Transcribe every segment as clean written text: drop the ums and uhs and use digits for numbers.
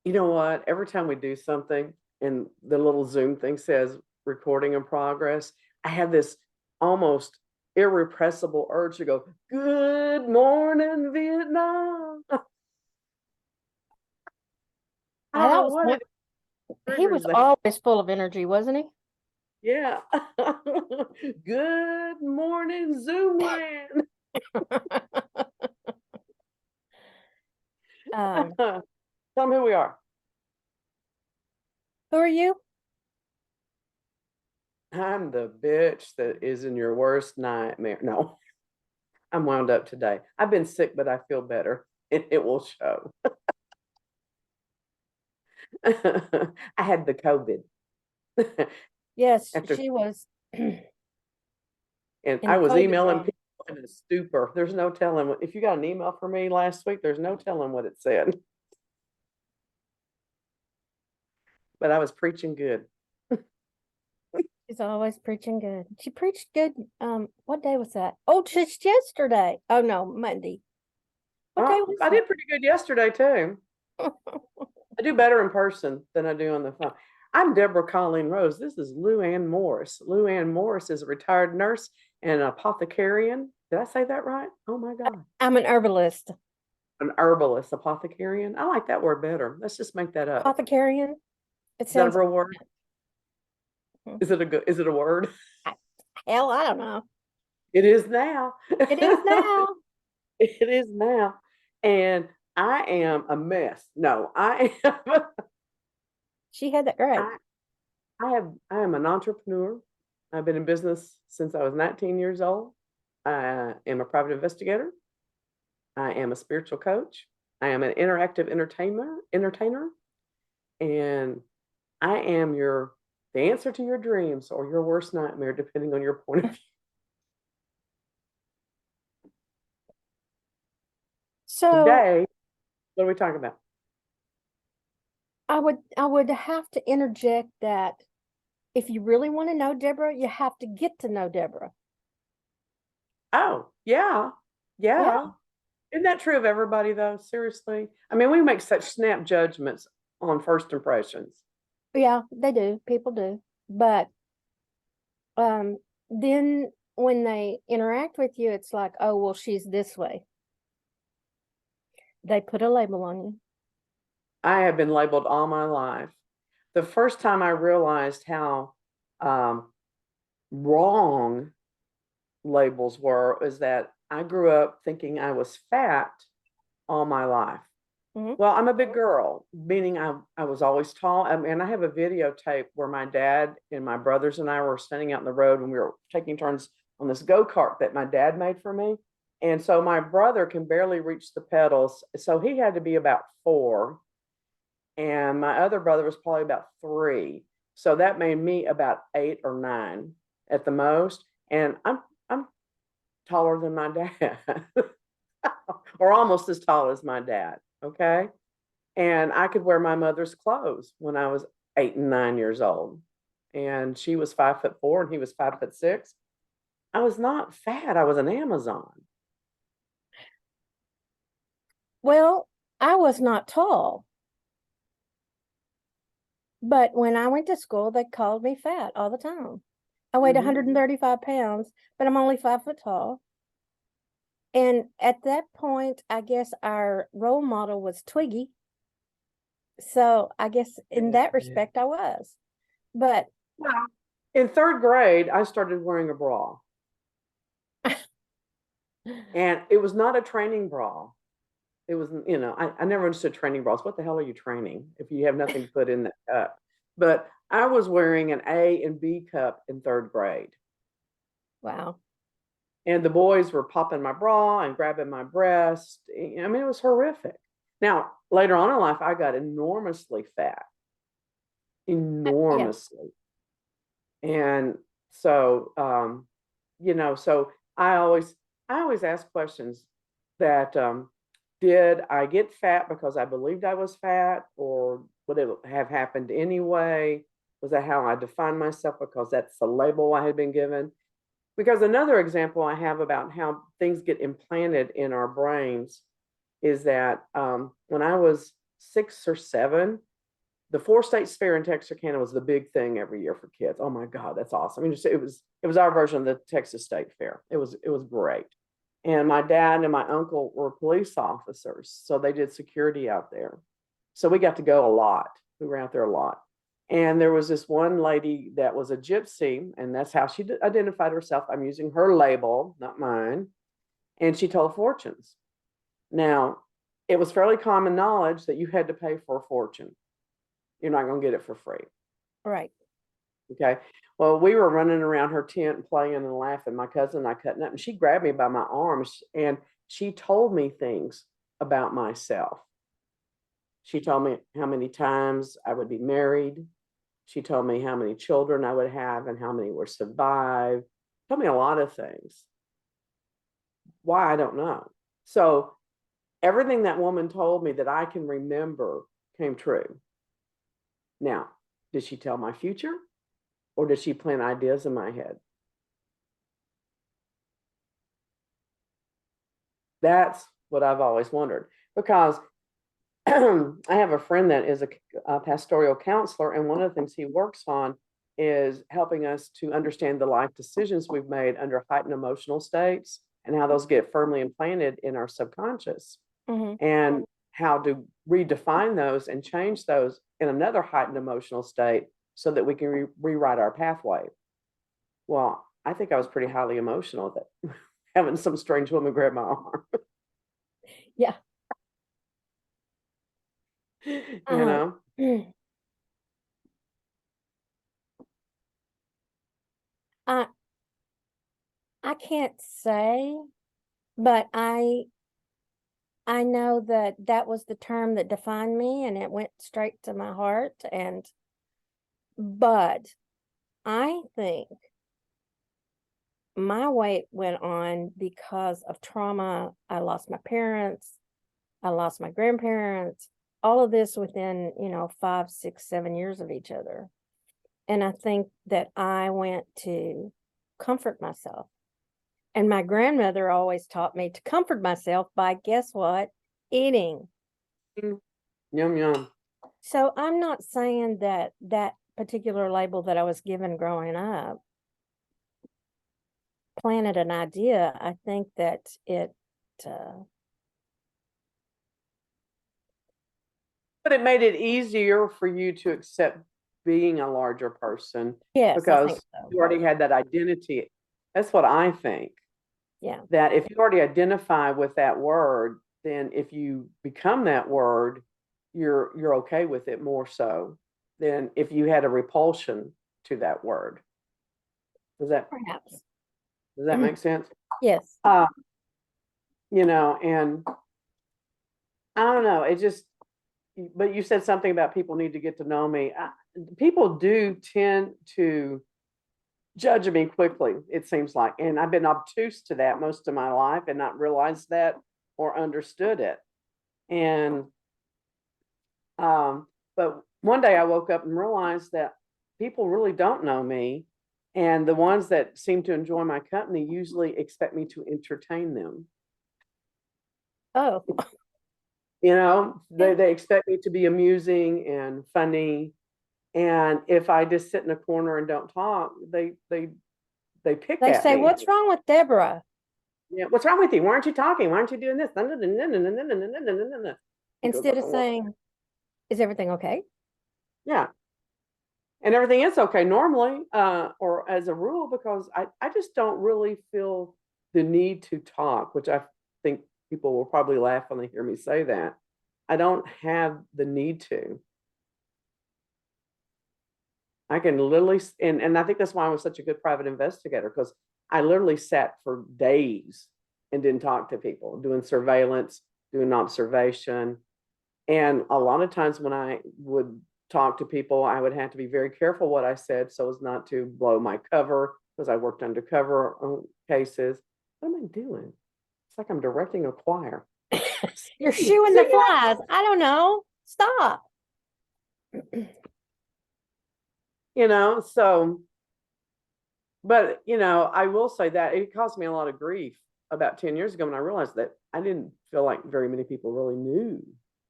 You know what? Every time we do something and the little Zoom thing says recording in progress, I have this almost irrepressible urge to go, "Good morning, Vietnam." I I don't know don't what know. it He triggers was that. always full of energy, wasn't he? Yeah. Good morning, Zoomland. Um, Tell them who we are. who are you? I'm the bitch that is in your worst nightmare. No, I'm wound up today. I've been sick, but I feel better. It will show. I had the COVID Yes, after, she was in and I the was COVID emailing zone. people in a stupor. There's no telling if you got an email from me last week. There's no telling what it said, but I was preaching good. She's always preaching good. She preached good. What day was that? Oh, just yesterday. Oh no, Monday. What day was I that? did pretty good yesterday too. I do better in person than I do on the phone. I'm Deborah Colleen Rose. This is Luann Morris. Luann Morris is a retired nurse and an apothecarian. Did I say that right? Oh my God. I'm an herbalist. An herbalist, apothecarian. I like that word better. Let's just make that up. Apothecarian. It Is that a sounds real word? like Is it a word? hell, I don't know. It is now. It is now. It is now. And I am a mess. No, I am She had that right. I, I am an entrepreneur. I've been in business since I was 19 years old. I am a private investigator. I am a spiritual coach. I am an interactive entertainer, and I am the answer to your dreams or your worst nightmare, depending on your point of view. So Today, what are we talking about? I would have to interject that if you really want to know Deborah, you have to get to know Deborah. Oh, yeah. Yeah. Yeah. Isn't that true of everybody, though? Seriously. I mean, we make such snap judgments on first impressions. Yeah, they do. People do. But um then when they interact with you, it's like, oh well, she's this way. They put a label on you. I have been labeled all my life. The first time I realized how um, wrong labels were is that I grew up thinking I was fat all my life. Mhm. Well, I'm a big girl, meaning I was always tall. I mean, I have a videotape where my dad and my brothers and I were standing out in the road when we were taking turns on this go-kart that my dad made for me. And so my brother can barely reach the pedals. So he had to be about 4. And my other brother was probably about 3. So that made me about 8 or 9 at the most. And I'm taller than my dad, or almost as tall as my dad. Okay. And I could wear my mother's clothes when I was 8 and 9 years old. And she was 5'4" and he was 5'6". I was not fat. I was an Amazon. Well, I was not tall, but when I went to school, they called me fat all the time. I weighed Mm-hmm. 135 pounds, but I'm only 5 foot tall. And at that point, I guess our role model was Twiggy. So I guess in that respect, I was. But Well, in 3rd grade, I started wearing a bra. And it was not a training bra. It was, I never understood training bras. What the hell are you training if you have nothing to put in that cup? But I was wearing an A and B cup in 3rd grade. wow. And the boys were popping my bra and grabbing my breast. I mean, it was horrific. Now, later on in life, I got enormously fat, Yeah. enormously. And so, so I always, I always ask questions that did I get fat because I believed I was fat, or would it have happened anyway? Was that how I defined myself because that's the label I had been given? Because another example I have about how things get implanted in our brains is that when I was 6 or 7, the 4-state fair in Texarkana was the big thing every year for kids. Oh my God, that's awesome. I mean, it was our version of the Texas State Fair. It was great. And my dad and my uncle were police officers, so they did security out there. So we got to go a lot. We were out there a lot. And there was this one lady that was a gypsy, and that's how she identified herself. I'm using her label, not mine. And she told fortunes. Now, it was fairly common knowledge that you had to pay for a fortune. You're not going to get it for free. Right. Okay. Well, we were running around her tent playing and laughing. My cousin and I cutting up, and she grabbed me by my arms and she told me things about myself. She told me how many times I would be married. She told me how many children I would have and how many would survive. Told me a lot of things. Why, I don't know. So everything that woman told me that I can remember came true. Now, did she tell my future, or did she plant ideas in my head? That's what I've always wondered, because I have a friend that is a pastoral counselor, and one of the things he works on is helping us to understand the life decisions we've made under heightened emotional states and how those get firmly implanted in our subconscious, and how to redefine those and change those in another heightened emotional state so that we can rewrite our pathway. Well, I think I was pretty highly emotional that having some strange woman grab my arm. Yeah. You know? I can't say, but I know that that was the term that defined me, and it went straight to my heart. But I think my weight went on because of trauma. I lost my parents. I lost my grandparents. All of this within, 5, 6, 7 years of each other. And I think that I went to comfort myself. And my grandmother always taught me to comfort myself by, guess what? Eating. Yum, yum. So I'm not saying that that particular label that I was given growing up planted an idea. I think that it but it made it easier for you to accept being a larger person, yes, I think because so. you already had that identity. That's what I think. Yeah. That if you already identify with that word, then if you become that word, you're okay with it more so than if you had a repulsion to that word. Perhaps. Does that make sense? Yes. And I don't know, it just, but you said something about people need to get to know me. People do tend to judge me quickly, it seems like. And I've been obtuse to that most of my life and not realized that or understood it. And, but one day I woke up and realized that people really don't know me. And the ones that seem to enjoy my company usually expect me to entertain them. Oh. They expect me to be amusing and funny. And if I just sit in a corner and don't talk, they pick They at say, me. what's wrong with Deborah? Yeah, what's wrong with you? Why aren't you talking? Why aren't you doing this? Instead of saying, is everything okay? Yeah. And everything is okay normally, or as a rule, because I just don't really feel the need to talk, which I think people will probably laugh when they hear me say that. I don't have the need to. I can literally, and I think that's why I was such a good private investigator, because I literally sat for days and didn't talk to people, doing surveillance, doing observation. And a lot of times when I would talk to people, I would have to be very careful what I said so as not to blow my cover, because I worked undercover on cases. What am I doing? It's like I'm directing a choir. You're shooing the flies. I don't know. Stop. So, but, I will say that it caused me a lot of grief about 10 years ago when I realized that I didn't feel like very many people really knew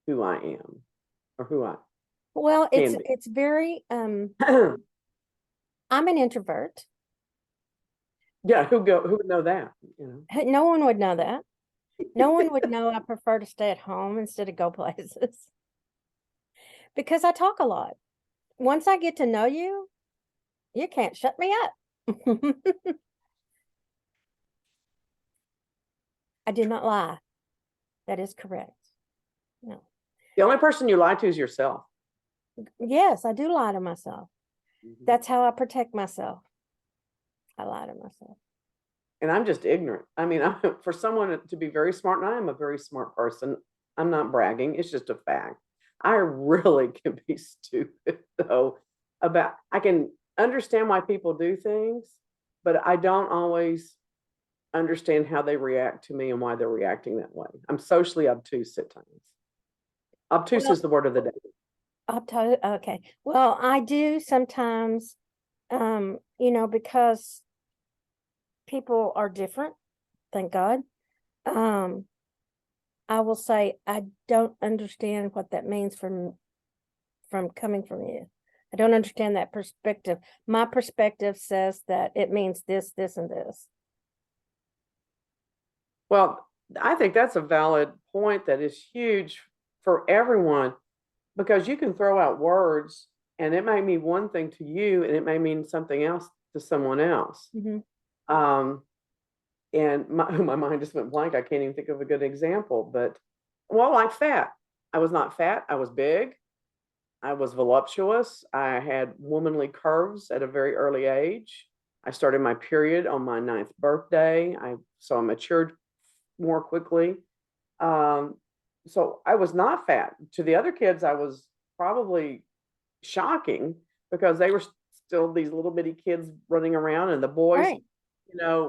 who I am. or who I Well, can be. it's very I'm an introvert. Yeah, who would know that, you know? No one would know that. No one would know I prefer to stay at home instead of go places because I talk a lot. Once I get to know you, you can't shut me up. I did not lie. That is correct. No. The only person you lie to is yourself. Yes, I do lie to myself. Mhm. That's how I protect myself. I lie to myself. And I'm just ignorant. I mean, for someone to be very smart, and I am a very smart person, I'm not bragging, it's just a fact. I really can be stupid though. I can understand why people do things, but I don't always understand how they react to me and why they're reacting that way. I'm socially obtuse at times. Obtuse Well, is the word of the day. I'll tell you, okay. Well, I do sometimes, because people are different, thank God. I will say I don't understand what that means from coming from you. I don't understand that perspective. My perspective says that it means this, this, and this. Well, I think that's a valid point that is huge for everyone because you can throw out words and it may mean one thing to you and it may mean something else to someone else. Mm-hmm. Um, and my mind just went blank. I can't even think of a good example, but well, like fat. I was not fat. I was big. I was voluptuous. I had womanly curves at a very early age. I started my period on my 9th birthday. So I matured more quickly. Um, so I was not fat. To the other kids, I was probably shocking because they were still these little bitty kids running around, and the boys, Right.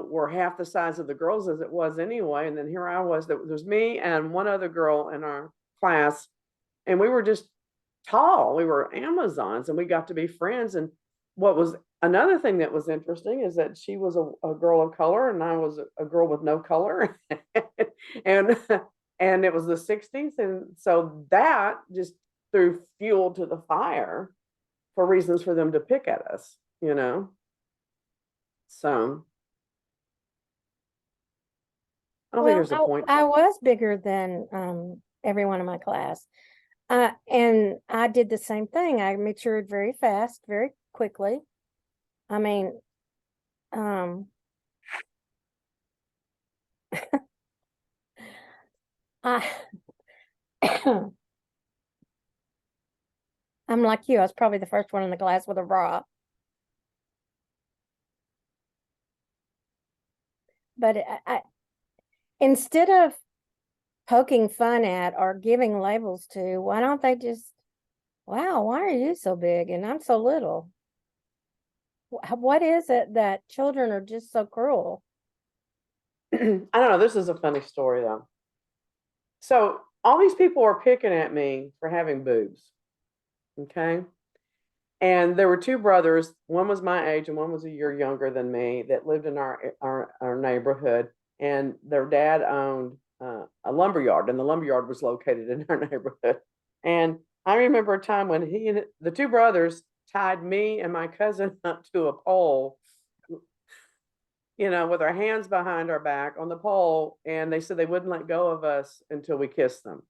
were half the size of the girls as it was anyway. And then here I was. There was me and one other girl in our class, and we were just tall. We were Amazons, and we got to be friends. And what was another thing that was interesting is that she was a girl of color, and I was a girl with no color, and and it was the '60s, and so that just threw fuel to the fire for reasons for them to pick at us, you know. So I don't think Well, there's a point. I was bigger than everyone in my class. And I did the same thing. I matured very fast, very quickly. I mean, um, I I'm like you. I was probably the first one in the class with a bra. But instead of poking fun at or giving labels to, why don't they just, wow, why are you so big and I'm so little? What is it that children are just so cruel? I don't know. This is a funny story though. So all these people are picking at me for having boobs. Okay. And there were two brothers. One was my age and one was a year younger than me that lived in our neighborhood. And their dad owned a lumber yard, and the lumber yard was located in our neighborhood. And I remember a time when he and the two brothers tied me and my cousin up to a pole, with our hands behind our back on the pole. And they said they wouldn't let go of us until we kissed them.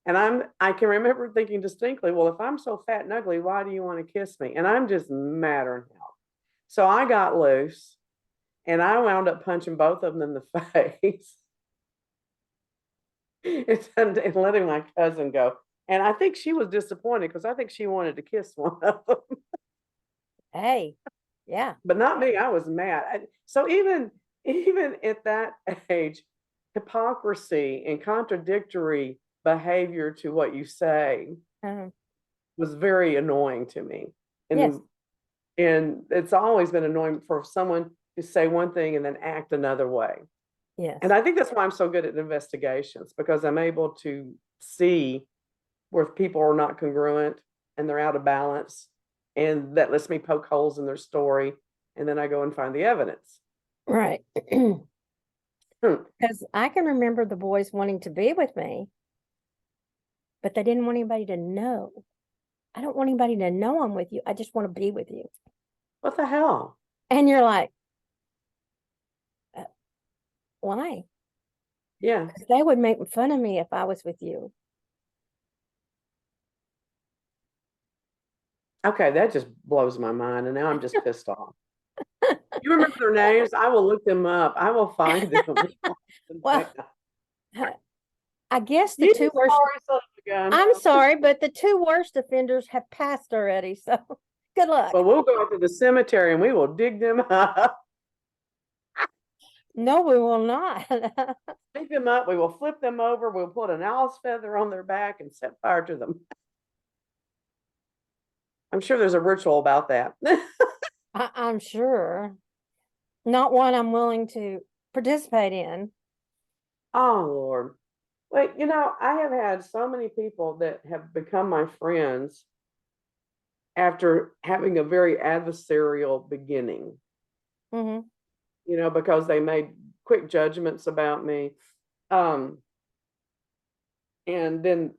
And I can remember thinking distinctly, well, if I'm so fat and ugly, why do you want to kiss me? And I'm just madder than hell. So I got loose and I wound up punching both of them in the face and letting my cousin go. And I think she was disappointed because I think she wanted to kiss one of them, Hey, yeah, but not me. I was mad. So even at that age, hypocrisy and contradictory behavior to what you say uh, was very annoying to me. yes, And it's always been annoying for someone to say one thing and then act another way. yes, And I think that's why I'm so good at investigations because I'm able to see where people are not congruent and they're out of balance. And that lets me poke holes in their story. And then I go and find the evidence. right. Hmm. Because I can remember the boys wanting to be with me. but they didn't want anybody to know. I don't want anybody to know I'm with you. I just want to be with you. What the hell? And you're like, why? Yeah. 'Cause they would make fun of me if I was with you. Okay, that just blows my mind, and now I'm just pissed off. You remember their names? I will look them up. I will find them. Well, I guess the You two worst. sorry son of a gun. I'm sorry, but the two worst offenders have passed already. So good luck. But we'll go out to the cemetery and we will dig them up. No, we will not. Dig them up. We will flip them over. We'll put an owl's feather on their back and set fire to them. I'm sure there's a ritual about that. I'm sure. Not one I'm willing to participate in. Oh, Lord. Wait, I have had so many people that have become my friends after having a very adversarial beginning, Hmm. because they made quick judgments about me. And then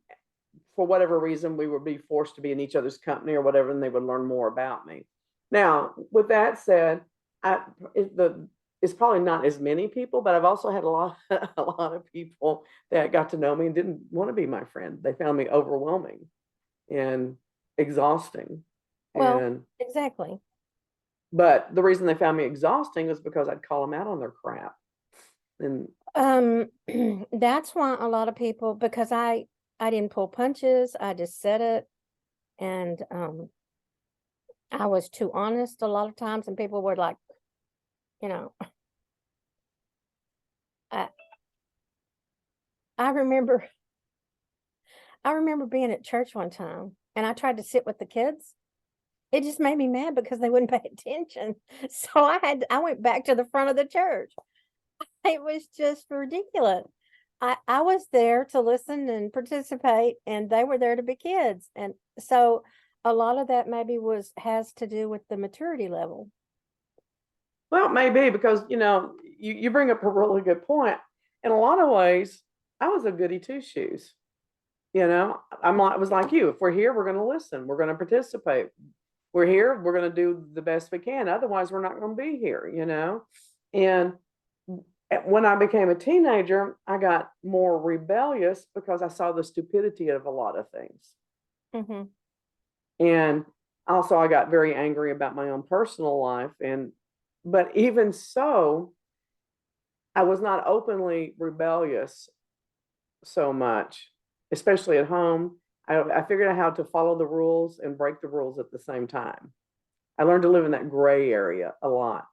for whatever reason, we would be forced to be in each other's company or whatever, and they would learn more about me. Now, with that said, it's probably not as many people, but I've also had a lot of people that got to know me and didn't want to be my friend. They found me overwhelming and exhausting. Well, exactly. But the reason they found me exhausting was because I'd call them out on their crap. And That's why a lot of people, because I didn't pull punches, I just said it, and I was too honest a lot of times, and people were like, I I remember being at church one time, and I tried to sit with the kids. It just made me mad because they wouldn't pay attention. So I went back to the front of the church. It was just ridiculous. I was there to listen and participate, and they were there to be kids. And so a lot of that maybe has to do with the maturity level. well, maybe because you bring up a really good point. In a lot of ways, I was a goody two shoes. I was like you. If we're here, we're going to listen. We're going to participate. We're here. We're going to do the best we can. Otherwise, we're not going to be here. And when I became a teenager, I got more rebellious because I saw the stupidity of a lot of things. Mm-hmm. And also, I got very angry about my own personal life. But even so, I was not openly rebellious so much, especially at home. I figured out how to follow the rules and break the rules at the same time. I learned to live in that gray area a lot.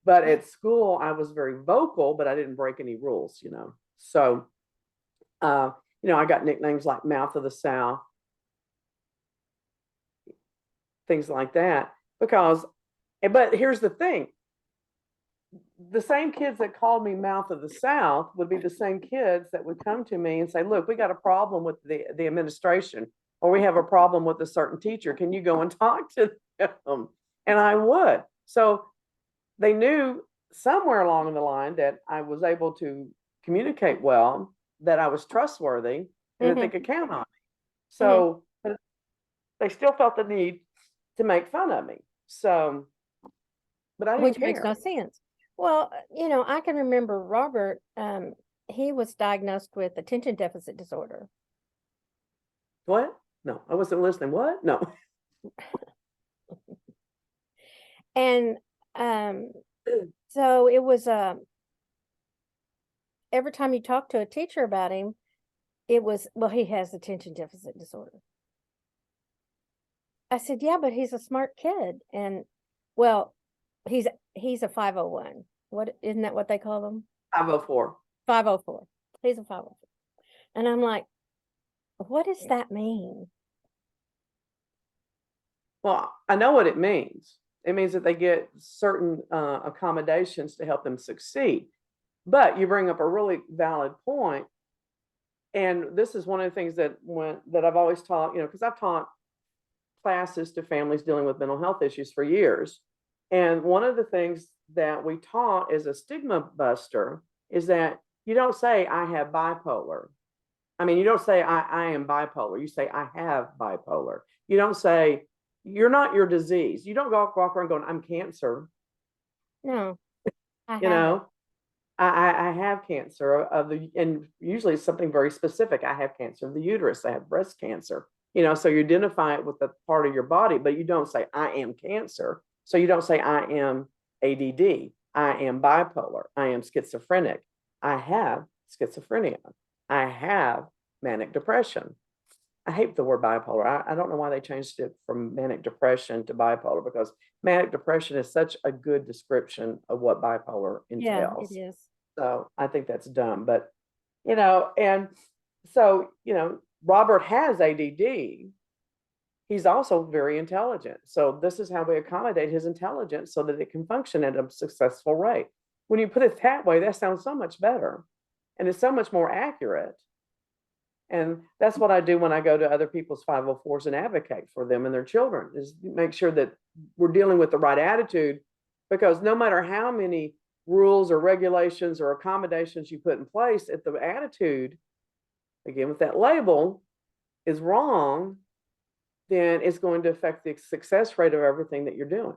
But at school, I was very vocal, but I didn't break any rules. So, I got nicknames like Mouth of the South, things like that. But here's the thing. The same kids that called me Mouth of the South would be the same kids that would come to me and say, look, we got a problem with the administration, or we have a problem with a certain teacher. Can you go and talk to them? And I would. So they knew somewhere along the line that I was able to communicate well, that I was trustworthy, and that they could count on me. So they still felt the need to make fun of me. So, but I didn't Which care. makes no sense. Well, I can remember Robert, he was diagnosed with attention deficit disorder. What? No, I wasn't listening. What? No. And so it was every time you talk to a teacher about him, it was, well, he has attention deficit disorder. I said, yeah, but he's a smart kid. And well, he's a 501. What, isn't that what they call them? 504. 504. He's a 504. And I'm like, what does that mean? Well, I know what it means. It means that they get certain accommodations to help them succeed. But you bring up a really valid point. And this is one of the things that I've always taught, because I've taught classes to families dealing with mental health issues for years. And one of the things that we taught as a stigma buster is that you don't say, I have bipolar. I mean, you don't say I am bipolar. You say I have bipolar. You don't say you're not your disease. You don't walk around going, I'm cancer. No, I You have it. know, I have cancer of the, and usually it's something very specific. I have cancer of the uterus. I have breast cancer. You know, so you identify it with the part of your body, but you don't say I am cancer. So you don't say I am ADD. I am bipolar. I am schizophrenic. I have schizophrenia. I have manic depression. I hate the word bipolar. I don't know why they changed it from manic depression to bipolar, because manic depression is such a good description of what bipolar Yeah, it entails. is. So I think that's dumb. But, you know, and so, you know, Robert has ADD. He's also very intelligent. So this is how we accommodate his intelligence so that it can function at a successful rate. When you put it that way, that sounds so much better and it's so much more accurate. And that's what I do when I go to other people's 504s and advocate for them and their children, is make sure that we're dealing with the right attitude, because no matter how many rules or regulations or accommodations you put in place, if the attitude, again, with that label, is wrong, then it's going to affect the success rate of everything that you're doing.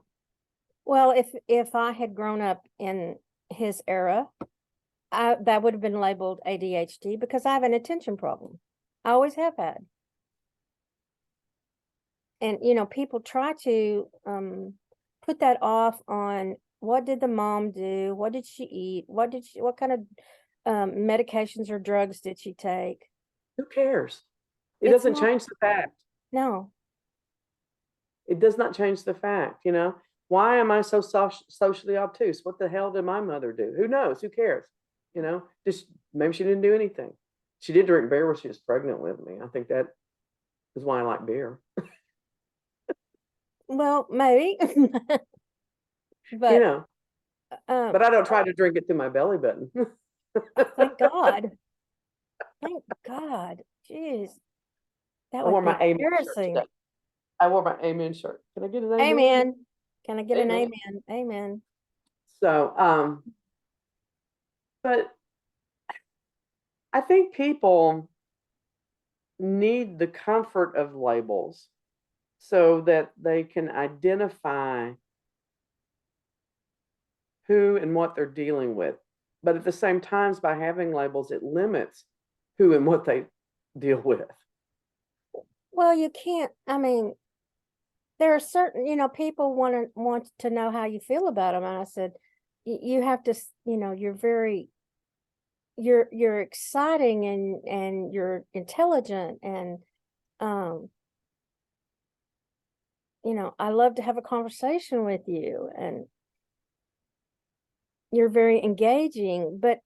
Well, if I had grown up in his era, that would have been labeled ADHD because I have an attention problem. I always have had. And you know, people try to put that off on what did the mom do? What did she eat? What kind of medications or drugs did she take? Who cares? It It's doesn't not, change the fact. no. It does not change the fact, you know. Why am I so socially obtuse? What the hell did my mother do? Who knows? Who cares? You know, just maybe she didn't do anything. She did drink beer when she was pregnant with me. I think that is why I like beer. Well, maybe. You But know, but I don't try to drink it through my belly button. thank God. Thank God. Jeez. That I would wore be my amen shirt embarrassing. today. I wore my amen shirt. Can I get an amen? Amen. Can I get an Amen. amen? Amen. So, but I think people need the comfort of labels so that they can identify who and what they're dealing with. But at the same time, by having labels, it limits who and what they deal with. Well, you can't, I mean, there are certain, you know, people want to know how you feel about them. And I said, you have to, you know, you're exciting and you're intelligent and, you know, I love to have a conversation with you and you're very engaging, but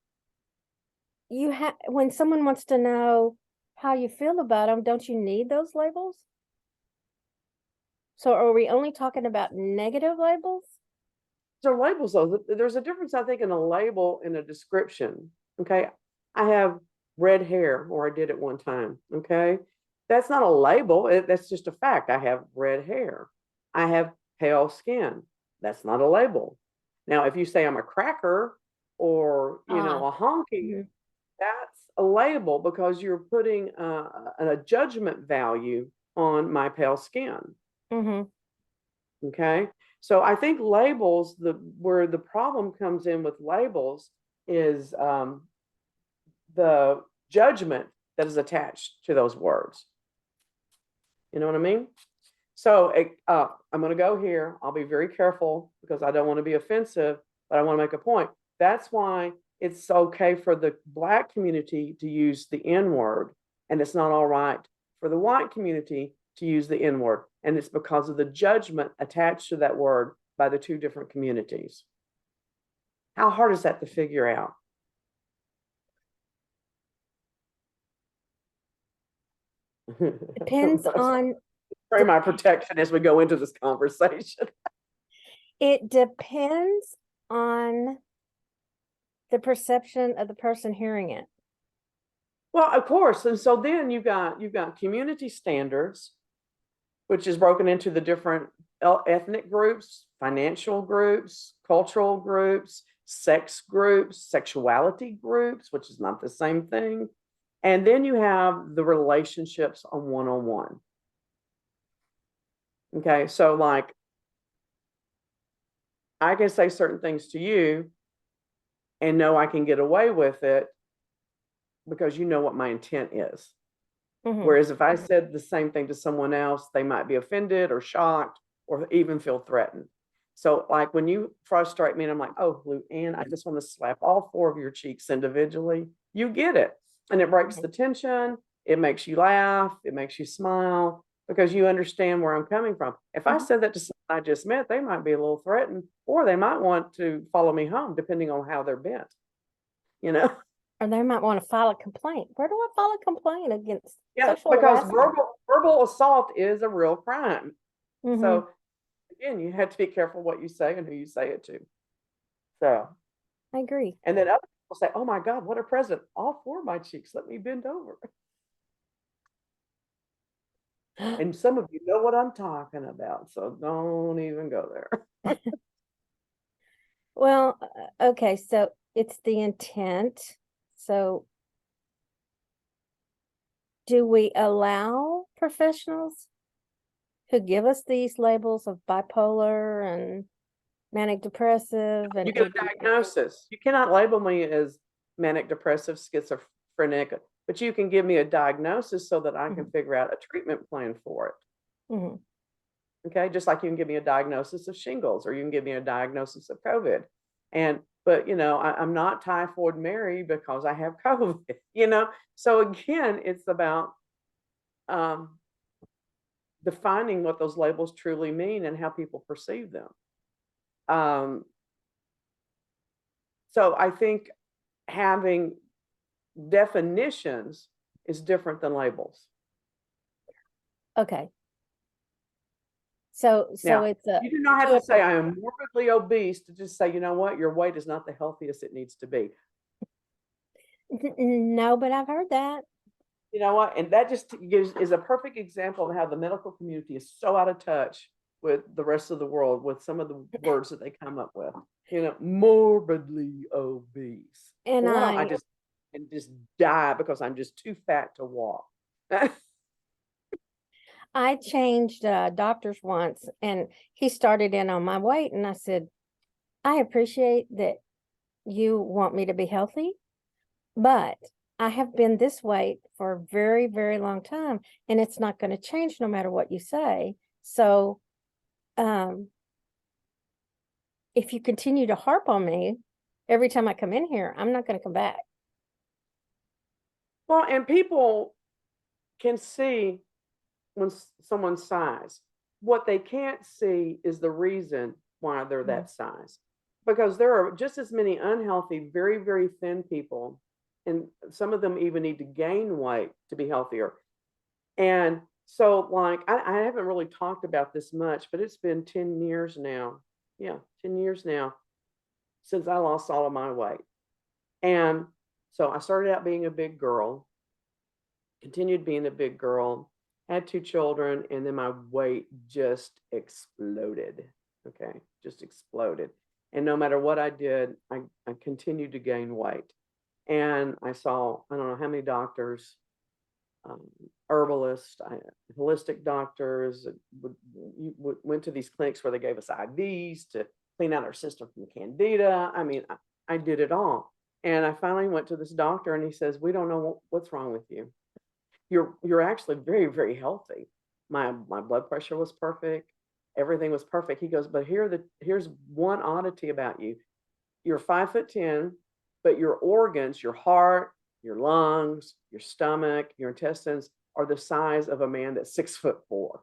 you have, when someone wants to know how you feel about them, don't you need those labels? So are we only talking about negative labels? So labels, though, there's a difference, I think, in a label and a description. Okay. I have red hair, or I did at one time. Okay. That's not a label. That's just a fact. I have red hair. I have pale skin. That's not a label. Now, if you say I'm a cracker or, you know, a honky, Mhm. that's a label because you're putting a judgment value on my pale skin. Mhm. Okay. So I think labels, where the problem comes in with labels is the judgment that is attached to those words. You know what I mean? So I'm going to go here. I'll be very careful because I don't want to be offensive, but I want to make a point. That's why it's okay for the Black community to use the N word, and it's not all right for the white community to use the N word. And it's because of the judgment attached to that word by the two different communities. How hard is that to figure out? Depends on Pray my protection as we go into this conversation. it depends on the perception of the person hearing it. Well, of course. And so then you've got community standards, which is broken into the different ethnic groups, financial groups, cultural groups, sex groups, sexuality groups, which is not the same thing. And then you have the relationships on one-on-one. Okay, so like I can say certain things to you and know I can get away with it because you know what my intent is. Mhm. Whereas if I said the same thing to someone else, they might be offended or shocked or even feel threatened. So like when you frustrate me and I'm like, oh, Luann, I just want to slap all 4 of your cheeks individually, you get it. And it breaks the tension. It makes you laugh. It makes you smile because you understand where I'm coming from. If I Mhm. said that to someone I just met, they might be a little threatened or they might want to follow me home depending on how they're bent, you know? Or they might want to file a complaint. Where do I file a complaint against Yeah, sexual because harassment? verbal assault is a real crime. Mhm. So again, you have to be careful what you say and who you say it to. So, I agree. and then other people say, "Oh my God, what a president! All 4 of my cheeks. Let me bend over." And some of you know what I'm talking about, so don't even go there. Well, okay, so it's the intent. So do we allow professionals who give us these labels of bipolar and manic depressive and You get a ADD? diagnosis. You cannot label me as manic depressive, schizophrenic, but you can give me a diagnosis so that I can Mhm. figure out a treatment plan for it. Mhm. Okay, just like you can give me a diagnosis of shingles or you can give me a diagnosis of COVID. But I'm not typhoid Mary because I have COVID, So again, it's about um, defining what those labels truly mean and how people perceive them. Um, so I think having definitions is different than labels. Okay. So Now, it's a you do not have to to a say I am morbidly obese to just say, you know what, your weight is not the healthiest it needs to be. no, but I've heard that. You know what? And that just is a perfect example of how the medical community is so out of touch with the rest of the world with some of the words that they come up with. Morbidly obese. And Well, why don't I just die because I'm just too fat to walk? I changed doctors once, and he started in on my weight, and I said, I appreciate that you want me to be healthy, but I have been this weight for a very, very long time, and it's not going to change no matter what you say. So, um, if you continue to harp on me every time I come in here, I'm not going to come back. Well, and people can see when someone's size. What they can't see is the reason why they're Mhm. that size. Because there are just as many unhealthy, very, very thin people, and some of them even need to gain weight to be healthier. And so, like, I haven't really talked about this much, but it's been 10 years now. Yeah, 10 years now since I lost all of my weight. And so I started out being a big girl, continued being a big girl, had 2 children, and then my weight just exploded. Okay, just exploded. And no matter what I did, I continued to gain weight. And I saw, I don't know how many doctors, um, herbalists, holistic doctors, went to these clinics where they gave us IVs to clean out our system from candida. I mean, I did it all. And I finally went to this doctor and he says, we don't know what's wrong with you. You're actually very, very healthy. My blood pressure was perfect. Everything was perfect. He goes, but here's one oddity about you. You're 5'10", but your organs, your heart, your lungs, your stomach, your intestines are the size of a man that's 6'4".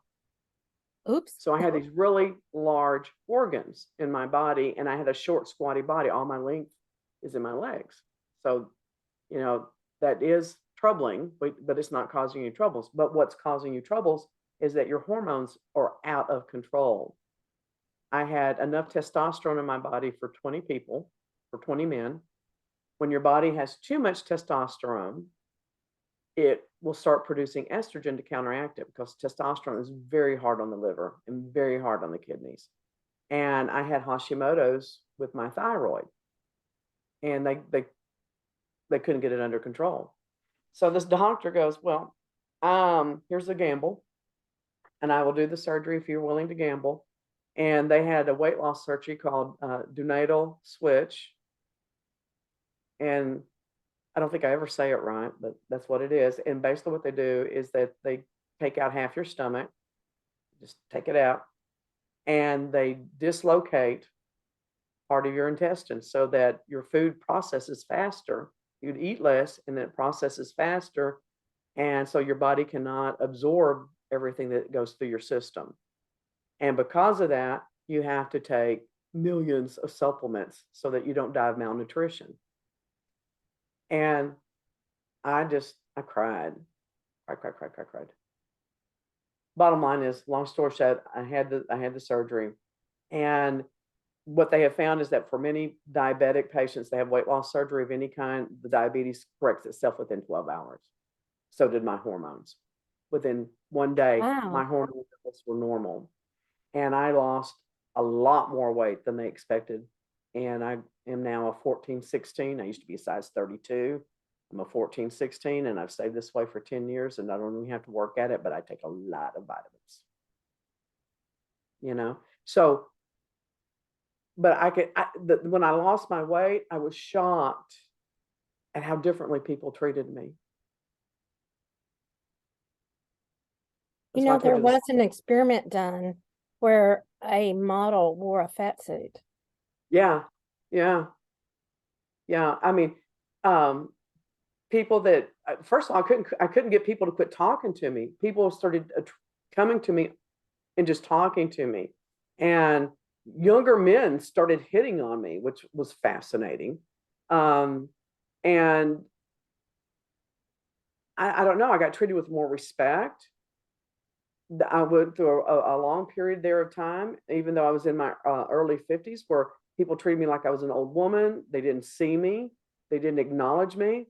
Oops. So I had these really large organs in my body, and I had a short, squatty body. All my length is in my legs. So, you know, that is troubling, but it's not causing you troubles. But what's causing you troubles is that your hormones are out of control. I had enough testosterone in my body for 20 people, for 20 men. When your body has too much testosterone, it will start producing estrogen to counteract it because testosterone is very hard on the liver and very hard on the kidneys. And I had Hashimoto's with my thyroid, and they couldn't get it under control. So this doctor goes, well, here's a gamble, and I will do the surgery if you're willing to gamble. And they had a weight loss surgery called duodenal switch. And I don't think I ever say it right, but that's what it is. And basically what they do is that they take out half your stomach, just take it out, and they dislocate part of your intestines so that your food processes faster. You'd eat less and then it processes faster. And so your body cannot absorb everything that goes through your system. And because of that, you have to take millions of supplements so that you don't die of malnutrition. And I cried. Cried. Bottom line is, long story short, I had the surgery. And what they have found is that for many diabetic patients, they have weight loss surgery of any kind, the diabetes corrects itself within 12 hours. So did my hormones. Within one day, my Wow. hormone levels were normal. And I lost a lot more weight than they expected. And I am now a 14, 16. I used to be a size 32. I'm a 14, 16, and I've stayed this way for 10 years, and I don't even have to work at it, but I take a lot of vitamins. So, but when I lost my weight, I was shocked at how differently people treated me. You That's why I know, told there you this. was an experiment done where a model wore a fat suit. Yeah, yeah, yeah. I mean, people that first of all, I couldn't get people to quit talking to me. People started coming to me and just talking to me, and younger men started hitting on me, which was fascinating. And I don't know, I got treated with more respect. I went through a long period there of time, even though I was in my early 50s, where people treated me like I was an old woman. They didn't see me, they didn't acknowledge me.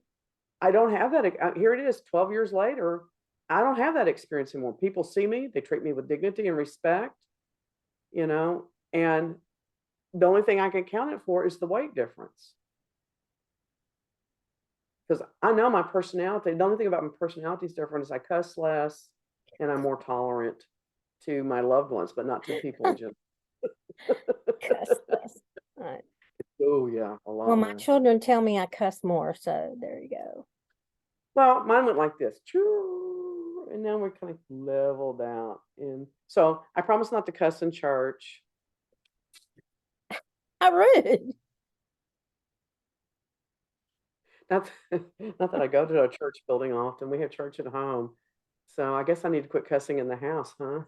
I don't have that. Here it is, 12 years later. I don't have that experience anymore. People see me, they treat me with dignity and respect, and the only thing I can count it for is the weight difference. Because I know my personality, the only thing about my personality is different is I cuss less and I'm more tolerant to my loved ones, but not to people in general. Cuss less. Right. Oh, yeah, a Well, lot my less. children tell me I cuss more, so there you go. Well, mine went like this, choo, and now we're kind of leveled out. And so I promise not to cuss in church. How rude. Not, not that I go to a church building often. We have church at home. So I guess I need to quit cussing in the house, huh?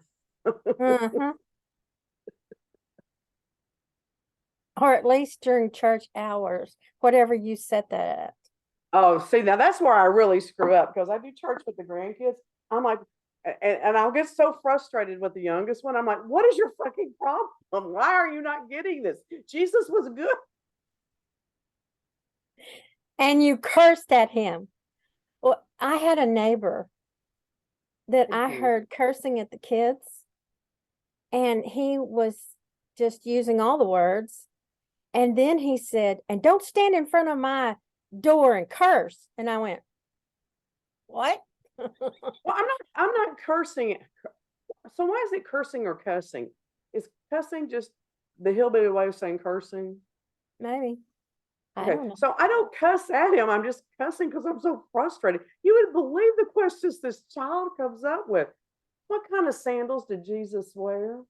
Uh-huh. Or at least during church hours, whatever you set that at. Oh, see, now that's where I really screw up because I do church with the grandkids. I'm like, and I'll get so frustrated with the youngest one. I'm like, what is your fucking problem? Why are you not getting this? Jesus was good. And you cursed at him. Well, I had a neighbor that I heard cursing at the kids, and he was just using all the words. And then he said, and don't stand in front of my door and curse. And I went, what? Well, I'm not cursing. So why is it cursing or cussing? Is cussing just the hillbilly way of saying cursing? Maybe. I Okay, don't know. so I don't cuss at him. I'm just cussing because I'm so frustrated. You would believe the questions this child comes up with. What kind of sandals did Jesus wear?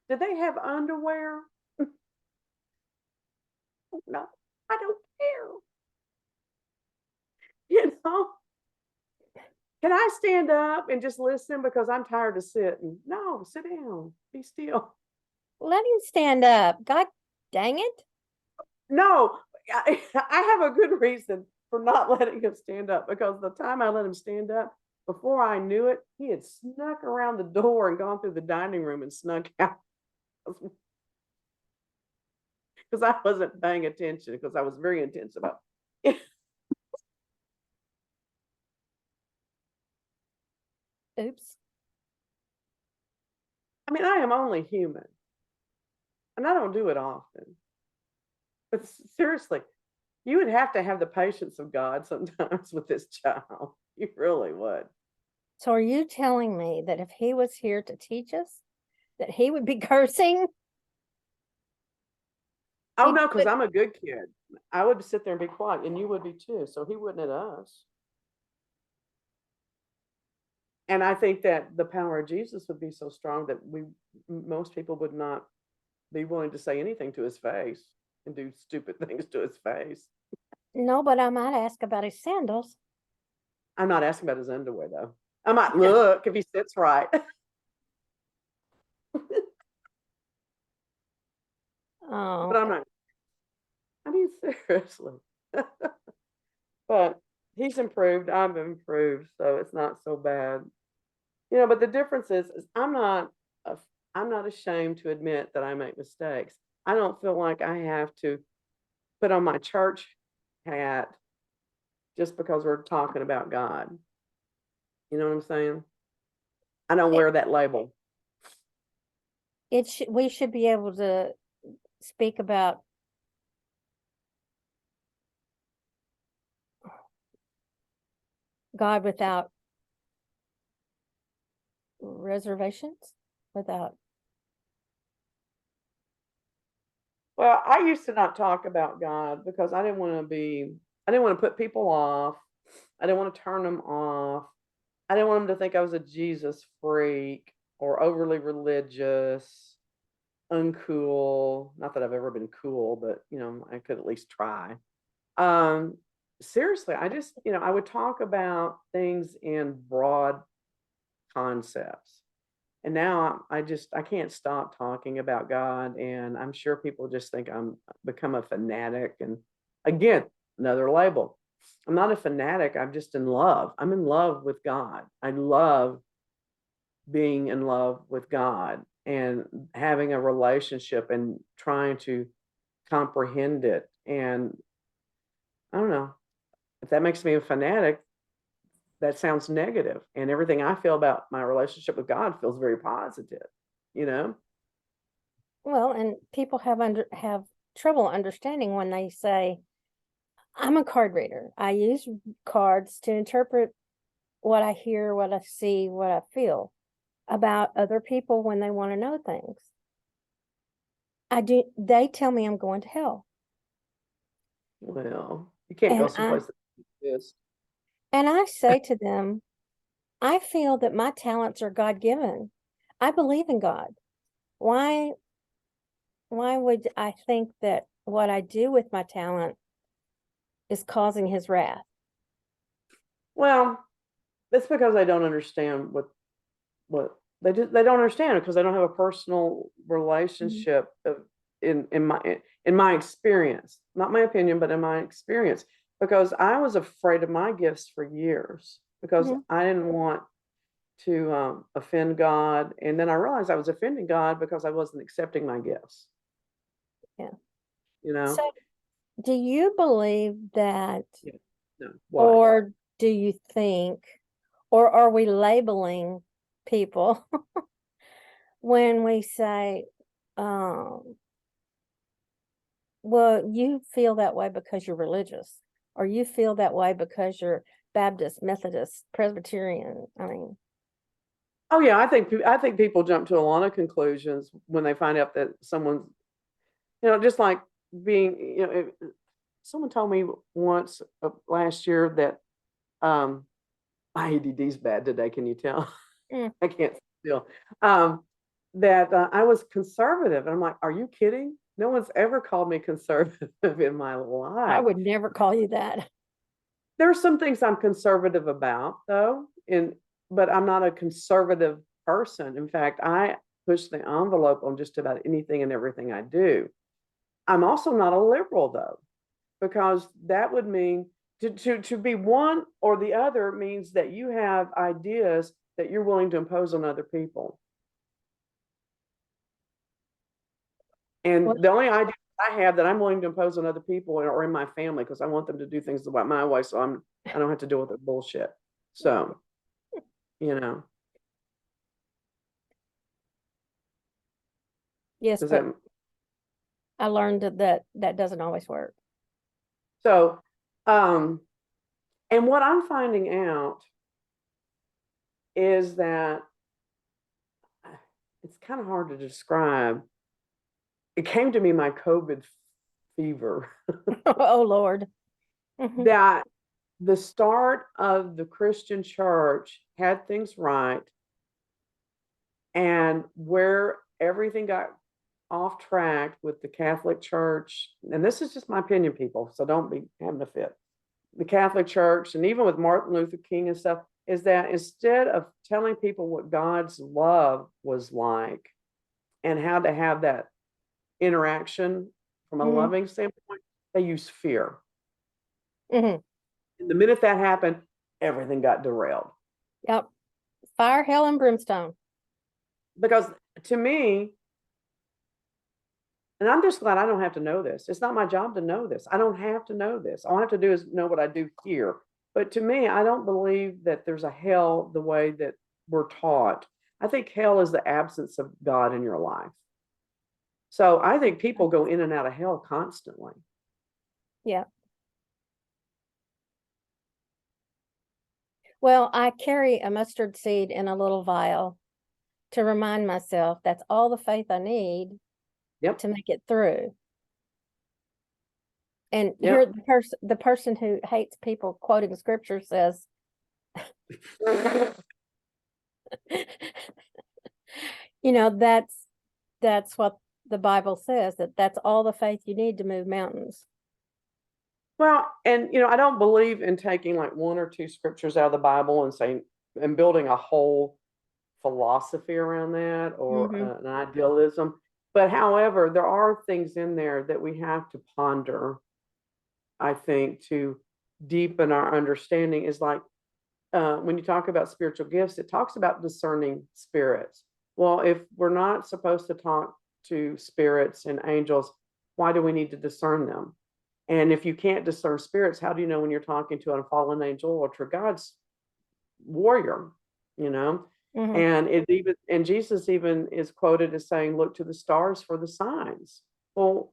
Did they have underwear? No, I don't care. You know, can I stand up and just listen because I'm tired of sitting? No, sit down, be still. Let him stand up. God dang it. No, I have a good reason for not letting him stand up because the time I let him stand up, before I knew it, he had snuck around the door and gone through the dining room and snuck out because I wasn't paying attention because I was very intense about it. Oops. I mean, I am only human and I don't do it often. But seriously, you would have to have the patience of God sometimes with this child. You really would. So are you telling me that if he was here to teach us, that he would be cursing? Oh He no, because would, I'm a good kid. I would sit there and be quiet, and you would be too. So he wouldn't at us. And I think that the power of Jesus would be so strong that most people would not be willing to say anything to his face and do stupid things to his face. no, but I might ask about his sandals. I'm not asking about his underwear though. I might look if he sits right. Oh, But I'm not. I mean, seriously. But he's improved. I've improved, so it's not so bad. But the difference is I'm not ashamed to admit that I make mistakes. I don't feel like I have to put on my church hat just because we're talking about God. You know what I'm saying? I don't it, wear that label. we should be able to speak about God without reservations, without. Well, I used to not talk about God because I didn't want to put people off. I didn't want to turn them off. I didn't want them to think I was a Jesus freak or overly religious, uncool. Not that I've ever been cool, but I could at least try. Um, Seriously, I would talk about things in broad concepts. And now I can't stop talking about God, and I'm sure people just think I'm become a fanatic. And again, another label. I'm not a fanatic. I'm just in love. I'm in love with God. I love being in love with God and having a relationship and trying to comprehend it. And I don't know if that makes me a fanatic. That sounds negative, and everything I feel about my relationship with God feels very positive. You know. Well, and people have trouble understanding when they say, I'm a card reader. I use cards to interpret what I hear, what I see, what I feel about other people when they want to know things. They tell me I'm going to hell. Well, you can't go And I someplace that exists. and I say to them, I feel that my talents are God-given. I believe in God. Why would I think that what I do with my talent is causing his wrath? Well, it's because they don't understand what they don't understand it because they don't have a personal Mhm. relationship in my experience, not my opinion, but in my experience. Because I was afraid of my gifts for years because Mhm. I didn't want to offend God, and then I realized I was offending God because I wasn't accepting my gifts. Yeah. You know. So, do you believe that, Yeah. No. What? or do you think, or are we labeling people when we say, um, well, you feel that way because you're religious, or you feel that way because you're Baptist, Methodist, Presbyterian? I mean, Oh yeah, I think people jump to a lot of conclusions when they find out that someone's, just like being, someone told me once last year that my ADD's bad today. Can you tell? mm, I can't still. Um, that I was conservative, and I'm like, are you kidding? No one's ever called me conservative in my I life. would never call you that. There are some things I'm conservative about, though, but I'm not a conservative person. In fact, I push the envelope on just about anything and everything I do. I'm also not a liberal, though, because that would mean to be one or the other means that you have ideas that you're willing to impose on other people. Well, And the only idea I have that I'm willing to impose on other people or in my family because I want them to do things my way, so I don't have to deal with their bullshit. So, you know, yes, does but that I learned that doesn't always work. So, and what I'm finding out is that it's kind of hard to describe. It came to me, my COVID fever, Oh Lord. Mhm. that the start of the Christian church had things right, and where everything got off track with the Catholic Church, and this is just my opinion, people, so don't be having a fit. The Catholic Church, and even with Martin Luther King and stuff, is that instead of telling people what God's love was like and how to have that interaction from a Mhm. loving standpoint, they use fear. Mhm. And the minute that happened, everything got derailed. Yep. Fire, hell, and brimstone. Because to me, and I'm just glad I don't have to know this. It's not my job to know this. I don't have to know this. All I have to do is know what I do here. But to me, I don't believe that there's a hell the way that we're taught. I think hell is the absence of God in your life. So I think people go in and out of hell constantly. Yeah. Well, I carry a mustard seed in a little vial to remind myself that's all the faith I need Yep. to make it through. And here Yep. the person who hates people quoting scripture says, you know, that's what the Bible says, that's all the faith you need to move mountains. Well, and I don't believe in taking like one or two scriptures out of the Bible and saying and building a whole philosophy around that or Mm-hmm. an idealism. But however, there are things in there that we have to ponder, I think, to deepen our understanding. Is like when you talk about spiritual gifts, it talks about discerning spirits. Well, if we're not supposed to talk to spirits and angels, why do we need to discern them? And if you can't discern spirits, how do you know when you're talking to a fallen angel or to God's warrior? You know, Mm-hmm. and Jesus even is quoted as saying, "Look to the stars for the signs." Well,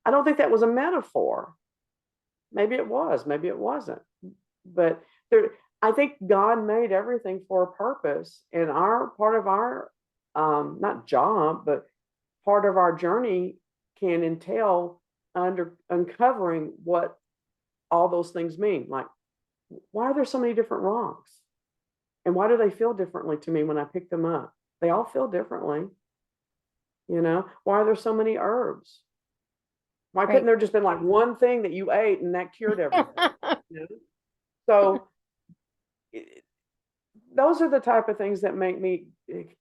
I don't think that was a metaphor. Maybe it was, maybe it wasn't. But there, I think God made everything for a purpose, and our part of our not job, but part of our journey can entail uncovering what all those things mean. Like, why are there so many different rocks? And why do they feel differently to me when I pick them up? They all feel differently. Why are there so many herbs? Why couldn't Right. there just been like one thing that you ate and that cured everything? You know? So those are the type of things that make me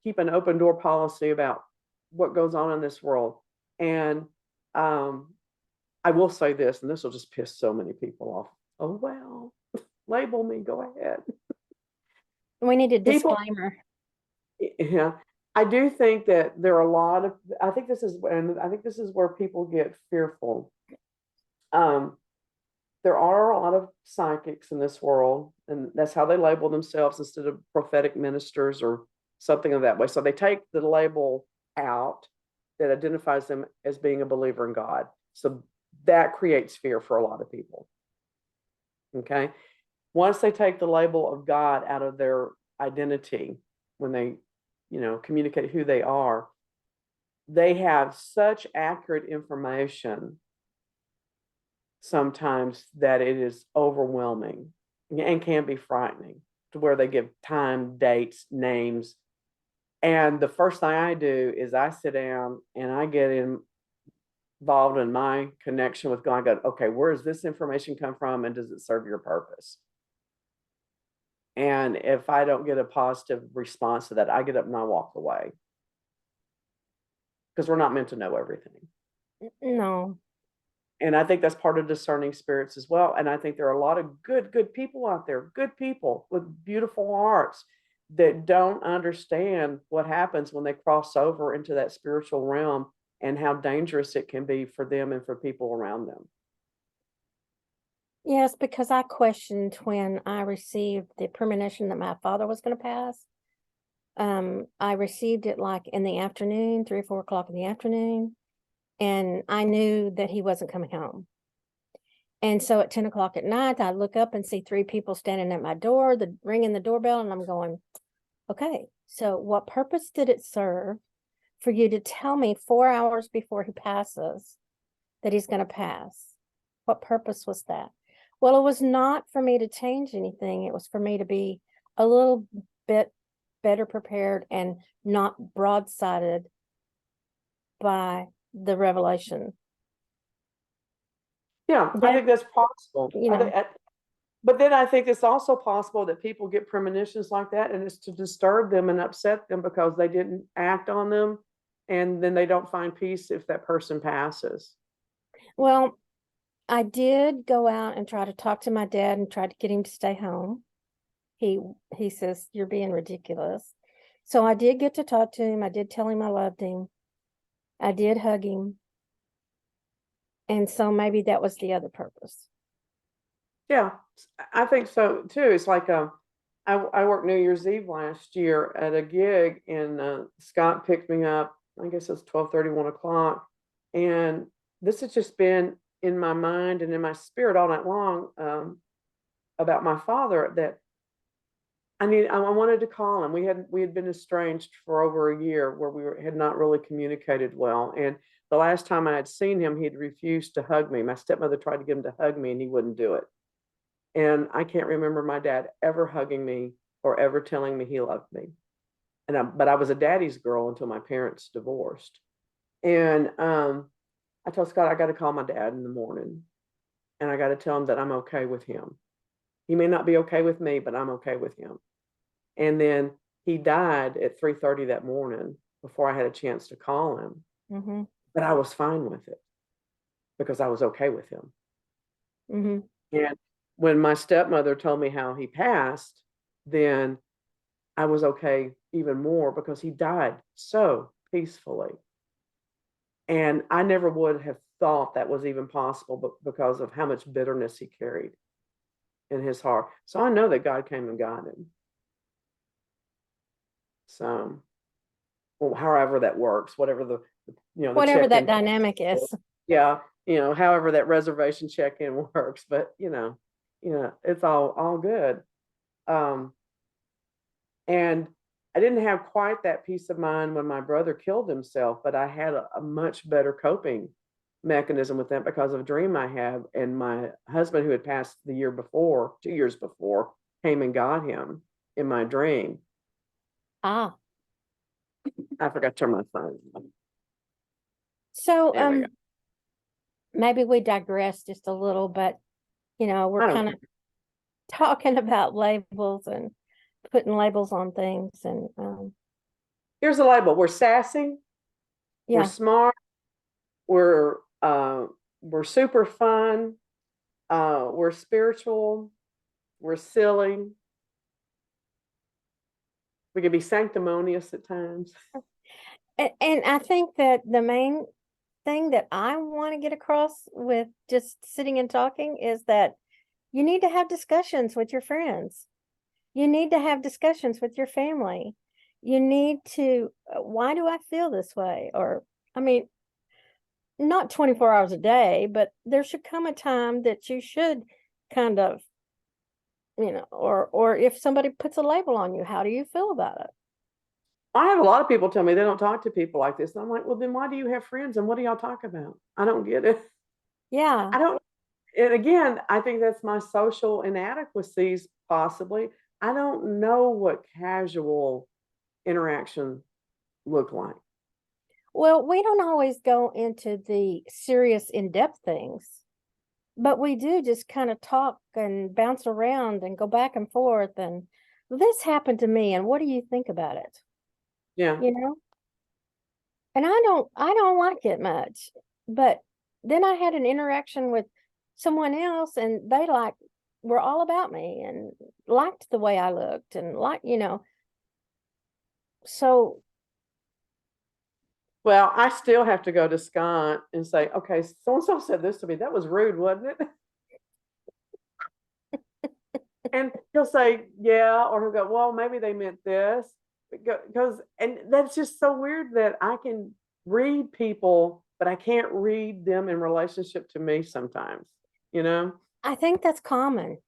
keep an open door policy about what goes on in this world. And I will say this, and this will just piss so many people off. Oh, well, label me, go ahead. We need a People, disclaimer. yeah, I do think that there are a lot of, I think this is, and I think this is where people get fearful. Um, there are a lot of psychics in this world, and that's how they label themselves instead of prophetic ministers or something of that way. So they take the label out that identifies them as being a believer in God. So that creates fear for a lot of people. Okay. Once they take the label of God out of their identity, when they, communicate who they are, they have such accurate information sometimes that it is overwhelming and can be frightening to where they give time, dates, names. And the first thing I do is I sit down and I get involved in my connection with God. I go, okay, where does this information come from and does it serve your purpose? And if I don't get a positive response to that, I get up and I walk away because we're not meant to know everything. No. And I think that's part of discerning spirits as well. And I think there are a lot of good people out there, good people with beautiful hearts that don't understand what happens when they cross over into that spiritual realm and how dangerous it can be for them and for people around them. Yes, because I questioned when I received the premonition that my father was going to pass. I received it like in the afternoon, 3 or 4 o'clock in the afternoon, and I knew that he wasn't coming home. And so at 10 o'clock at night, I look up and see 3 people standing at my door, ringing the doorbell, and I'm going, okay, so what purpose did it serve for you to tell me 4 hours before he passes that he's going to pass? What purpose was that? Well, it was not for me to change anything. It was for me to be a little bit better prepared and not broadsided by the revelation. Yeah, I think that's possible. You know, But then I think it's also possible that people get premonitions like that, and it's to disturb them and upset them because they didn't act on them, and then they don't find peace if that person passes. well, I did go out and try to talk to my dad and try to get him to stay home. He says, you're being ridiculous. So I did get to talk to him. I did tell him I loved him. I did hug him. And so maybe that was the other purpose. Yeah, I think so too. It's like I worked New Year's Eve last year at a gig, and Scott picked me up. I guess it's 12:30, 1 o'clock, and this has just been in my mind and in my spirit all night long, about my father, that I wanted to call him. We had been estranged for over a year, where had not really communicated well. And the last time I had seen him, he'd refused to hug me. My stepmother tried to get him to hug me, and he wouldn't do it. And I can't remember my dad ever hugging me or ever telling me he loved me. But I was a daddy's girl until my parents divorced. And I told Scott, I got to call my dad in the morning, and I got to tell him that I'm okay with him. He may not be okay with me, but I'm okay with him. And then he died at 3:30 that morning before I had a chance to call him. Mm-hmm. But I was fine with it because I was okay with him. Mm-hmm. And when my stepmother told me how he passed, then I was okay even more because he died so peacefully. And I never would have thought that was even possible, but because of how much bitterness he carried in his heart. So I know that God came and got him. So, well, however that works, whatever the Whatever that check-in, dynamic is. yeah, however that reservation check-in works, but it's all good. And I didn't have quite that peace of mind when my brother killed himself, but I had a much better coping mechanism with that because of a dream I had. And my husband, who had passed the year before, 2 years before, came and got him in my dream. Ah. I forgot to turn my phone on. So maybe we digress just a little, but we're kind of talking about labels and putting labels on things. And here's a label: we're sassy, yeah, we're smart, we're super fun, we're spiritual, we're silly, we can be sanctimonious at times. and I think that the main thing that I want to get across with just sitting and talking is that you need to have discussions with your friends. You need to have discussions with your family. You need to, why do I feel this way? Or, I mean, not 24 hours a day, but there should come a time that you should kind of, or if somebody puts a label on you, how do you feel about it? I have a lot of people tell me they don't talk to people like this. And I'm like, well, then why do you have friends and what do y'all talk about? I don't get it. Yeah. I don't. And again, I think that's my social inadequacies, possibly. I don't know what casual interaction look like. Well, we don't always go into the serious, in-depth things, but we do just kind of talk and bounce around and go back and forth. And this happened to me, and what do you think about it? Yeah. And I don't like it much. But then I had an interaction with someone else, and they were all about me and liked the way I looked and so. Well, I still have to go to Scott and say, okay, so and so said this to me. That was rude, wasn't it? And he'll say, yeah, or he'll go, well, maybe they meant this. And that's just so weird that I can read people, but I can't read them in relationship to me sometimes. you know? I think that's common.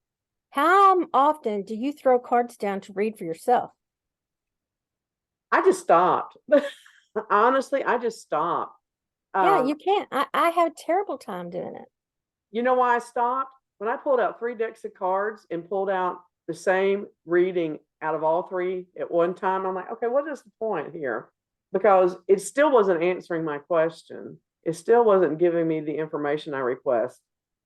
How often do you throw cards down to read for yourself? I just stopped. Honestly, I just stopped. Yeah, Um, you can't. I have a terrible time doing it. you know why I stopped? When I pulled out 3 decks of cards and pulled out the same reading out of all three at one time, I'm like, okay, what is the point here? Because it still wasn't answering my question. It still wasn't giving me the information I request.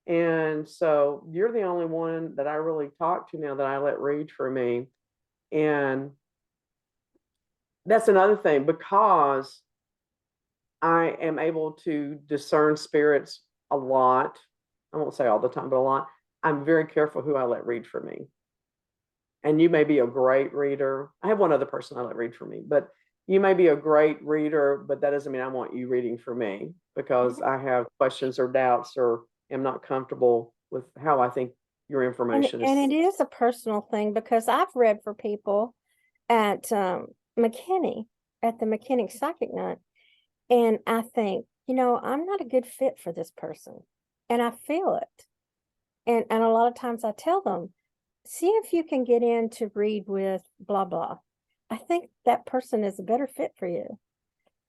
And so you're the only one that I really talk to now that I let read for me. And that's another thing, because I am able to discern spirits a lot. I won't say all the time, but a lot. I'm very careful who I let read for me. And you may be a great reader. I have one other person I let read for me, but you may be a great reader, but that doesn't mean I want you reading for me, because I have questions or doubts or am not comfortable with how I think your information And is. it is a personal thing because I've read for people at McKinney, at the McKinney Psychic Night, and I think, I'm not a good fit for this person. And I feel it. And a lot of times I tell them, see if you can get in to read with blah blah. I think that person is a better fit for you.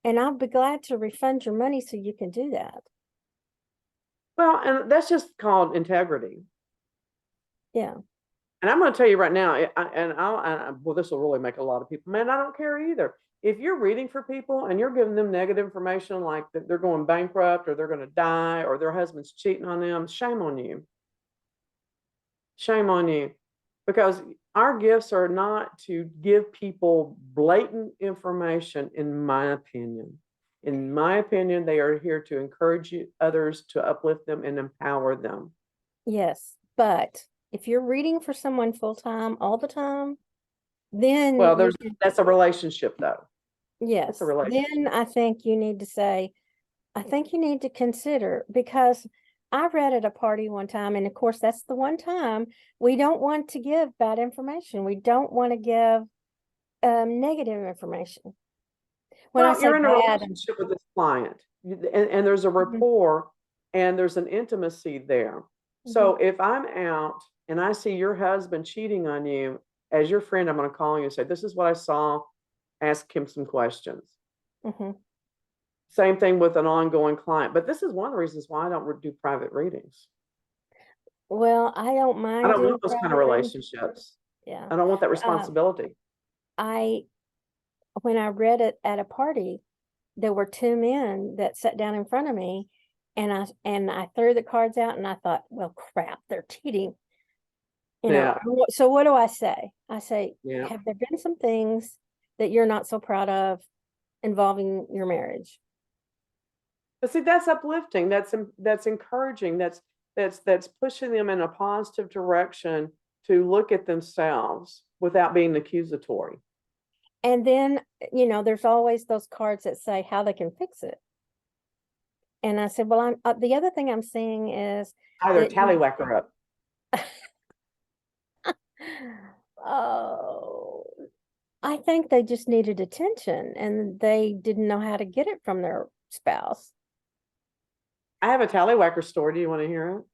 And I'll be glad to refund your money so you can do that. Well, and that's just called integrity. Yeah. And I'm going to tell you right now, well, this will really make a lot of people, man, I don't care either. If you're reading for people and you're giving them negative information, like that they're going bankrupt or they're going to die or their husband's cheating on them, shame on you. Shame on you. Because our gifts are not to give people blatant information, in my opinion. In my opinion, they are here to encourage others, to uplift them and empower them. Yes. But if you're reading for someone full time all the time, then Well, that's a relationship, though. It's a yes, relationship. then I think you need to say, I think you need to consider, because I read at a party one time, and of course, that's the one time we don't want to give bad information. We don't want to give negative information. When I Well, say you're in a bad, relationship with this client, and there's a Mhm, rapport and there's an intimacy there. mhm, So if I'm out and I see your husband cheating on you, as your friend, I'm going to call you and say, this is what I saw. Ask him some questions. mhm. Same thing with an ongoing client. But this is one of the reasons why I don't do private readings. Well, I don't I mind don't doing want those kind of private reading. relationships. Yeah. I don't want that Um, responsibility. I when I read it at a party, there were two men that sat down in front of me, and I threw the cards out, and I thought, well, crap, they're cheating. Yeah. So what do I say? I say, Yeah. have there been some things that you're not so proud of involving your marriage? But see, that's uplifting. That's encouraging. That's pushing them in a positive direction to look at themselves without being accusatory. And then, there's always those cards that say how they can fix it. And I said, well, the other thing I'm seeing is Either that tallywhack her up. oh, I think they just needed attention and they didn't know how to get it from their spouse. I have a tallywhacker story. Do you want to hear it?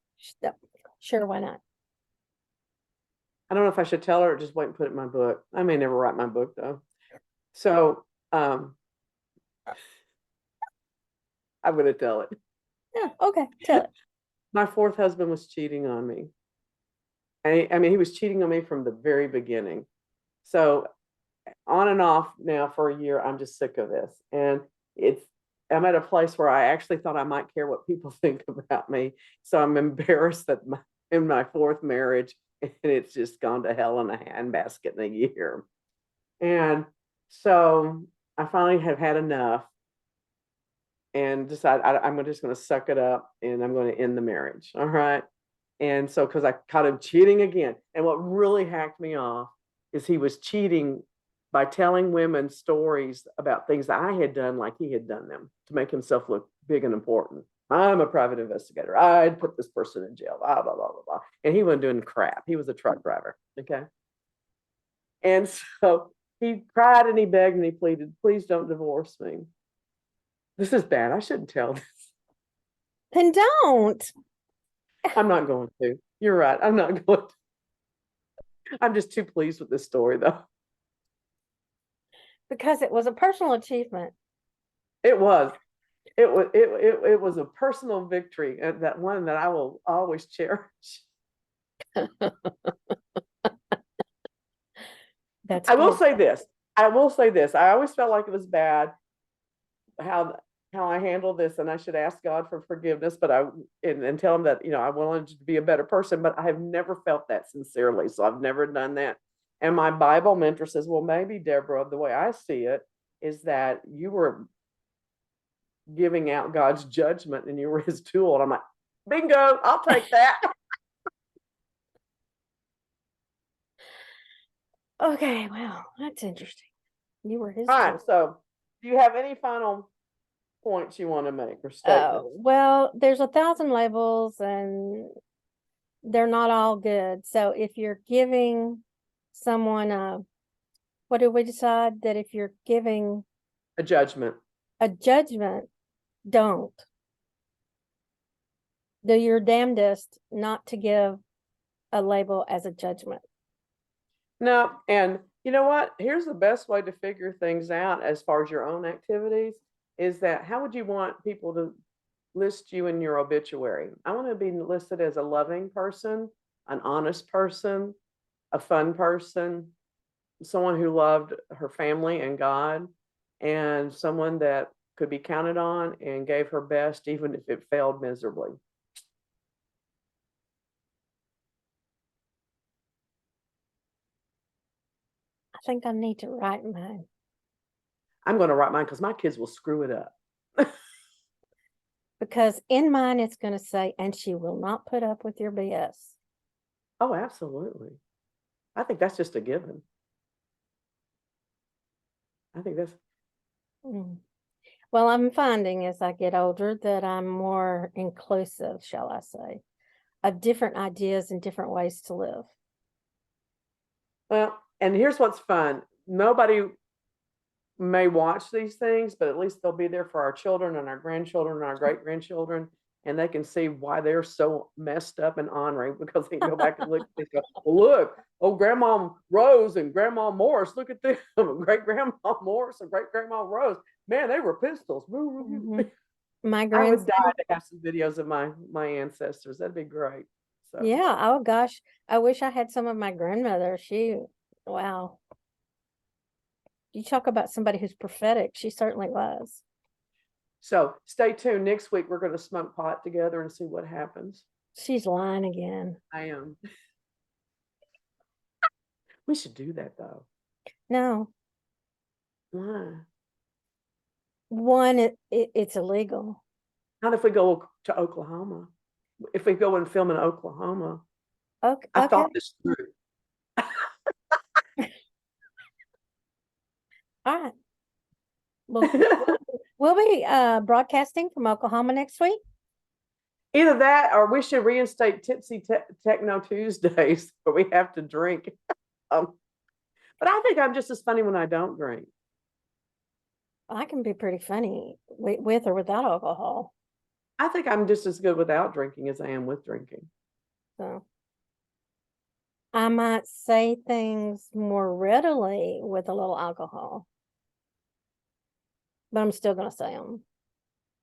So, sure, why not? I don't know if I should tell her or just wait and put it in my book. I may never write my book though. So I'm going to tell it. Yeah, okay, tell it. My fourth husband was cheating on me. I mean, he was cheating on me from the very beginning. So on and off now for a year, I'm just sick of this. And it's, I'm at a place where I actually thought I might care what people think about me. So I'm embarrassed that in my fourth marriage, and it's just gone to hell in a handbasket in a year. And so I finally have had enough and decided I'm just going to suck it up and I'm going to end the marriage. All right. And so, because I caught him cheating again. And what really hacked me off is he was cheating by telling women stories about things that I had done, like he had done them, to make himself look big and important. I'm a private investigator. I'd put this person in jail, blah, blah, blah, blah, blah. And he wasn't doing crap. He was a truck driver. Okay. And so he cried and he begged and he pleaded, please don't divorce me. This is bad. I shouldn't tell this. Then don't. I'm not going to. You're right. I'm not going to. I'm just too pleased with this story, though. Because it was a personal achievement. It was. It was a personal victory, and that one that I will always cherish. That's I will good. say this. I will say this. I always felt like it was bad how how I handled this, and I should ask God for forgiveness, but and tell him that I wanted to be a better person, but I have never felt that sincerely, so I've never done that. And my Bible mentor says, "Well, maybe Deborah, the way I see it is that you were giving out God's judgment, and you were His tool." And I'm like, "Bingo! I'll take that." Okay, well, that's interesting. You were his All tool. right. So, do you have any final points you want to make or statements? Well, there's 1,000 labels and they're not all good. So if you're giving someone what did we decide? That if you're giving A judgment. a judgment, don't. Do your damnedest not to give a label as a judgment. No, and you know what? Here's the best way to figure things out as far as your own activities is that how would you want people to list you in your obituary? I want to be listed as a loving person, an honest person, a fun person, someone who loved her family and God, and someone that could be counted on and gave her best, even if it failed miserably. I think I need to write mine. I'm going to write mine because my kids will screw it up. Because in mine, it's going to say, and she will not put up with your BS. Oh, absolutely. I think that's just a given. I think that's. Mm. Well, I'm finding as I get older that I'm more inclusive, shall I say, of different ideas and different ways to live. Well, and here's what's fun. Nobody may watch these things, but at least they'll be there for our children and our grandchildren and our great grandchildren, and they can see why they're so messed up and ornery because they can go back and look. They go, well, look, oh, Grandma Rose and Grandma Morris, look at them, great Grandma Morris and great Grandma Rose. Man, they were pistols. Mm-hmm. My I would grandson. die to have some videos of my ancestors. That'd be great. So Yeah. Oh gosh. I wish I had some of my grandmother. Wow. You talk about somebody who's prophetic. She certainly was. So stay tuned. Next week we're going to smoke pot together and see what happens. She's lying again. I am. We should do that though. No. Why? One, it's illegal. Not if we go to Oklahoma. If we go and film in Oklahoma. Okay. I thought this through. All right. Well, we'll be broadcasting from Oklahoma next week. Either that or we should reinstate Tipsy Techno Tuesdays where we have to drink. But I think I'm just as funny when I don't drink. I can be pretty funny with or without alcohol. I think I'm just as good without drinking as I am with drinking. So I might say things more readily with a little alcohol, but I'm still going to say them.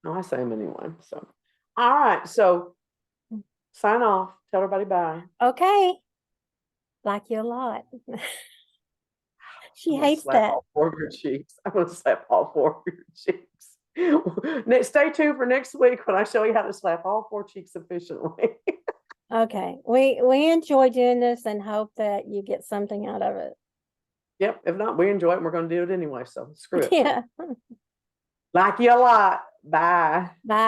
No, I say them anyway. So, all right. So, sign off. Tell everybody bye. Okay. Like you a lot. She hates that. All four of your cheeks. I'm going to slap all four of your cheeks. Stay tuned for next week when I show you how to slap all four cheeks efficiently. Okay. We enjoy doing this and hope that you get something out of it. Yep. If not, we enjoy it and we're going to do it anyway. So screw it. Yeah. Like you a lot. Bye. Bye.